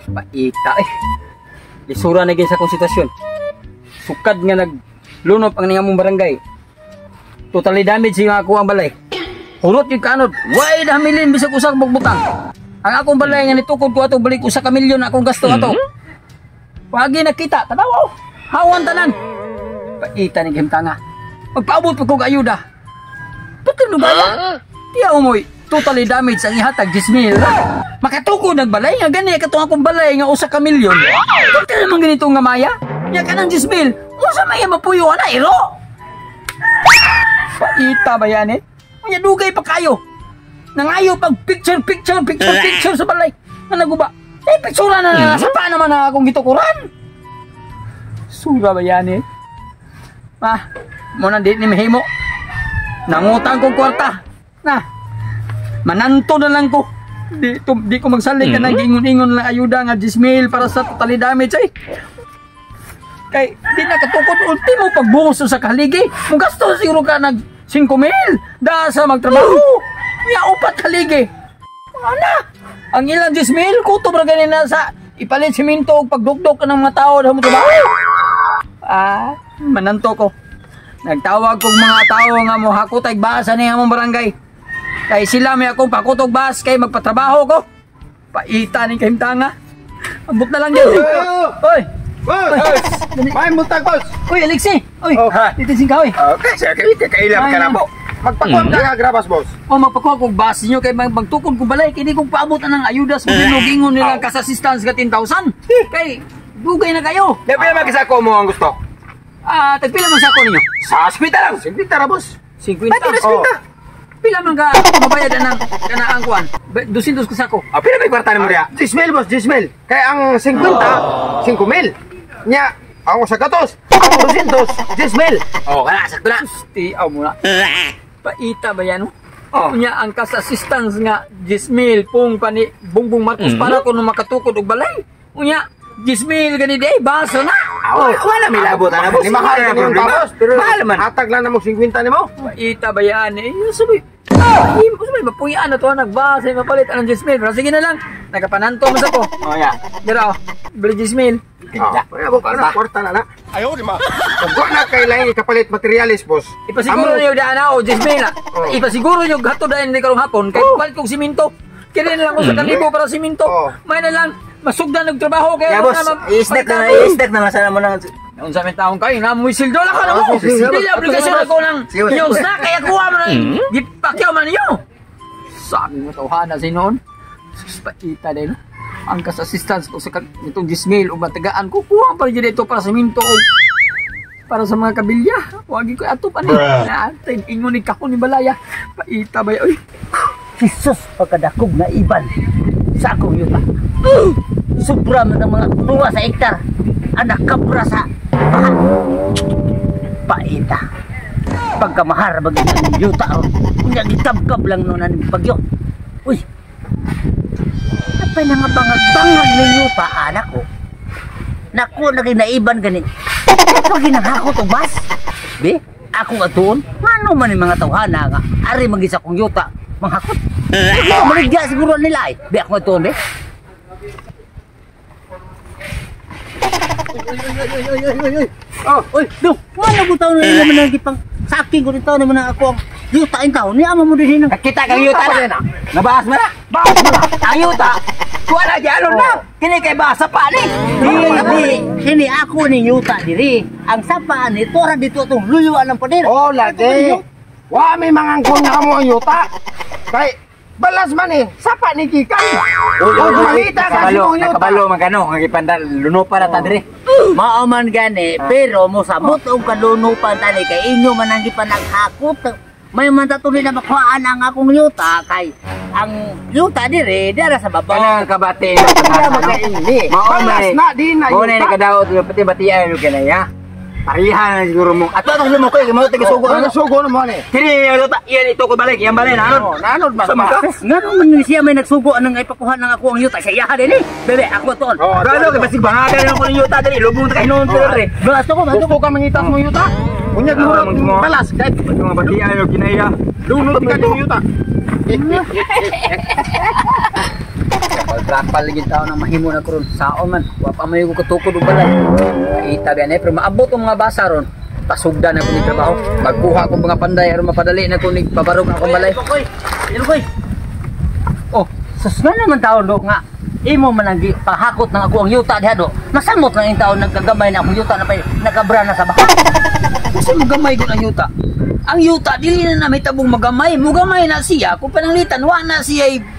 Paita eh. Lisura na sa akong sitwasyon. Sukad nga naglunop ang niyang mong barangay. Totally damage yung ako ang balay. Hurot yung kanod. Why damilin bisag usak magbutang. Ang akong balay nga nitukod ko ato balik usa ka milyon akong gasto ato. Wagi nakita, tanaw. Hawan tanan. Paita ni gimtanga. Magpaabot pa kong ayuda. Pagka lugaya. Tiya umoy. Totally damage ang ihatag 10,000. Makatukod nagbalay nga gani katong akong balay nga usa ka milyon. Pagka naman ganito nga maya. Ya ka ng 10,000. Usa maya mapuyo na iro. Paita ba yan eh? Kanya dugay pa kayo. Nangayo pag picture sa balay. Nga naguba. Eh, picture na nasa pa naman na akong gitukuran. Sura ba yan eh? Muna di ni mahimo. Nangutang kong kwarta. Mananto na lang ko. Di ko magsalig ka nag-ingon-ingon lang ayuda nga 10,000 para sa totally damage eh. Kay di na katukod ultimo pagbuhos sa kaligi. Kung gasto siguro ka nag 5,000 dahil sa magtrabaho. Nga upat kaligi. Ano? Ang ilang 10,000 kutob na ganina sa ipalit siminto o pagdukdok ka ng mga tao na mo trabaho. Mananto ko. Nagtawag kong mga tao nga mo hakutay basa niya mong barangay. Kay sila may akong pakutog bas kay magpatrabaho ko. Paita ni kahimtanga. Ambot na lang dyan. Oy! May mutag, boss! Uy, Alexi! Uy! Titising ka, uy! Okay, sir. Kailan ka na po. Magpakuha ka grabas, boss. Magpakuha kong bas ninyo kay magtukod ko balay. Kaya di kong paabot ng ayuda sa binugingon nila kas-assistance ka 10,000. Kay, dugay na kayo. Pila mag-isako mo ang gusto? Tagpila man sa ako ninyo? Sa 50 lang. 50 na, boss. 50? Pati na 50. Pila man ka mabayad ng kanaang kuan? 200 ka sako. Pila may kwarta mo diya? 10,000, boss, 10,000. Kaya ang 50, 5,000. Nya, ako sa katos. Ang 200, 10,000. Kaya sakto na. Tiaw mo na. Paita ba yan? Nya ang kas-assistance nga 10,000 pong pani Bongbong Marcos para ko nung makatukod og balay. Nya 10,000 gani day baso na. Wala may labot na, boss. Di mahal na yung tapos. Pero mahal man. Hatag lang na mo 50 ni mo. Paita ba yan eh? Sabi, mapuyaan na to, nagbasa, mapalit ang 10,000. Pero sige na lang, nagapananto mo sa ko. Dira, bali 10,000. Ako ka na, kwarta na na. Ayaw, di ma. Kung na kailangan ikapalit materialis, boss. Ipasiguro nyo daan na, 10,000 na. Ipasiguro nyo, gato dahil hindi karong hapon. Kahit palit kong siminto. Kaya lang ako sa kalibo para siminto. May na lang, masugdan nagtrabaho. Kaya boss, i-snack na masana mo na. Yung sa taong kayo, namuisil doon ako na mo. Hindi obligasyon ako ng yung snack, kaya kuha mo ng gipakyaw man niyo. Sabi mo, tawhana si noon. Paita din. Ang kas-assistance ko sa itong 10,000 o matagaan ko, kuha pa rin dito para sa minto o para sa mga kabilya. Wagi ko ato pa natin. Ingon ni kako ni Balaya. Paita ba yun? Jesus, pagkadakog na iban sa akong yuta. Sobra man ang mga tuwa sa hektar. Anak kabra sa baha. Paita. Pagkamahar bagay ng yuta. Kunya gitabkab lang noon ang bagyo. Uy. Apay na nga bangag-bangag ng yuta, anak ko. Naku, naging naiban gani. Pag ginahako to bas. Be, ako atuon. Ano man yung mga tawhana nga. Ari magisa kong yuta. Manghakot. Maligya siguro nila eh. Be, ako atuon, be. Oy, do. Mana butaw na naman nagipang saking ko nito naman ako ang yuta in taon. Ni ama mo din nang. Kita kang yuta na. Nabahas mo na. Bahas mo na. Ang yuta. Wala diyan na. Kini kay basa pa ni. Hindi ako ni yuta diri. Ang sapa ni tora dito tong luyuan ng pader. Lagi. Wa may mangangkon na mo ang yuta. Kay balas man eh, sapa ni Kikan. Malita kasi mong yuta. Nakabalo magano, ang ipandal, lunupa na ta dire. Maaman gani, pero mo sabot og kalunupan tani kay inyo man ang gipanaghakot. May man tatuloy na makuhaan ang akong yuta kay ang yuta dire dara sa babaw. Kanang kabate Kaya makaini. Balas na din na yuta. Muna nakadaot pati batian kanay ha. Parihan siguro mo. Ato tong lumo ko, mo tagisugo. Ano sugo na mo ni? Kini yuta, yan ito ko balik, yan balay nanod. Nanod man. Ngano man siya may nagsugo nang ipakuha nang ako ang yuta sa iyaha din eh. Bebe, ako ton. Gano kay basig bangagan ako ng yuta diri, lubong ta kay noon dire. Gusto ko, Gusto ka mangitas mo yuta? Unya guro balas kahit mga batian yo kinaya. lunod ka yung yuta. Rapal lagi tao nang mahimo na karon. Saon man, wa pa may ko katukod og balay. Kita biyan pero maabot ang mga basa ron. Pasugdan ako ni trabaho. Magkuha ko mga panday aron mapadali na ko ni pabarog akong balay. Koy. Oh, susgan naman tao do nga. Imo man ang pahakot ng ako ang yuta diha do. Masamot lang yung tao nagkagamay na akong yuta na pay nakabra na sa baha. Kasi magamay ko ang yuta. Ang yuta dili na may tabong magamay. Mugamay na siya kung pananglitan wa na siya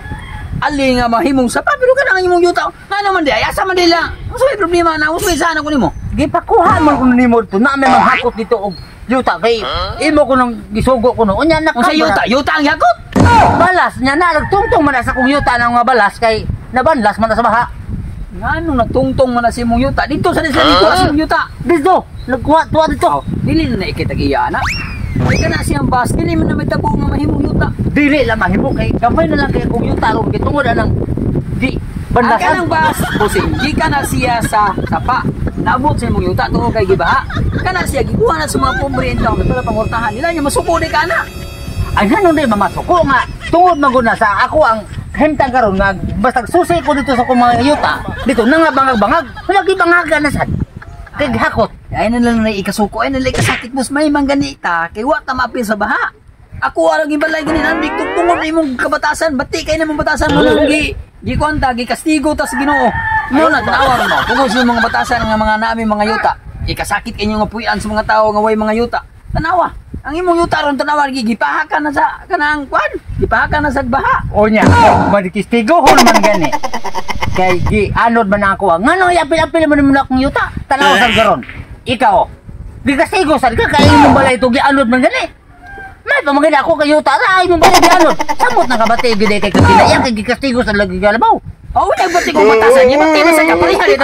ali nga mahimong sapa pero kanang imong yuta. Nga naman di ay asa man dila. Usa may problema na usa sana ko nimo. Gipakuha man ko nimo dito na may manghakot dito og yuta kay imo ko nang gisugo ko no. Unya Kung sa yuta, yuta ang yakot. Balas nya na nagtungtong man na sa kong yuta ng mga balas kay nabanlas man na sa baha. Ngano nagtungtong man na si imong yuta dito sa dito sa imong yuta. Dito, nagkuha tuwa dito. Dili na ikitag-iya na. Ay kana siyang bas, dili man na may tabo nga mahimong yuta. Dili lang mahimo kay gamay na lang kay kong yuta ron gitungod anang di Ang banlasan. kanang bas, busing, di ka na siya sa sapa. Naabot sa imong yuta tungod kay gibaha. Kana siya gikuha na sa mga pobre entaw na pala pangurtahan nila nya masuko di ka na. Ay ganun din mamasuko nga tungod maguna sa ako ang hemtang karon nga basta susi ko dito sa kong mga yuta dito nang bangag-bangag lagi bangagan na sad kay hakot. Ay na lang na ikasuko, ay na lang ikasakit mos may mangganita kay wa ta maapil sa baha. Ako arang ibalay ganin andik tungtungod na imong kabatasan, bati kay namong batasan mo lang gi konta gi kastigo tas Ginoo. Mo na tanawa mo tungod sa mga batasan nga mga nami mga yuta. Ikasakit inyo nga puy-an sa mga tao nga way mga yuta. Tanawa. Ang imong yuta ron tanawa gipahakan na sa kanang kwan. Gipahakan na sa baha. O nya madikistigo ho naman gani kay gi anod man ako ngano yapil-apil man mo akong yuta tanaw sa garon ikaw di kastigo sad ka kay imong balay to gi anod man gani may pamagid ako kay yuta ra imong balay gi anod samot na kabati gid kay kaginaya kay gi kastigo sa lagi galabaw. Oh, nagbati ko batasan niya, bati na sa kapalihan ito.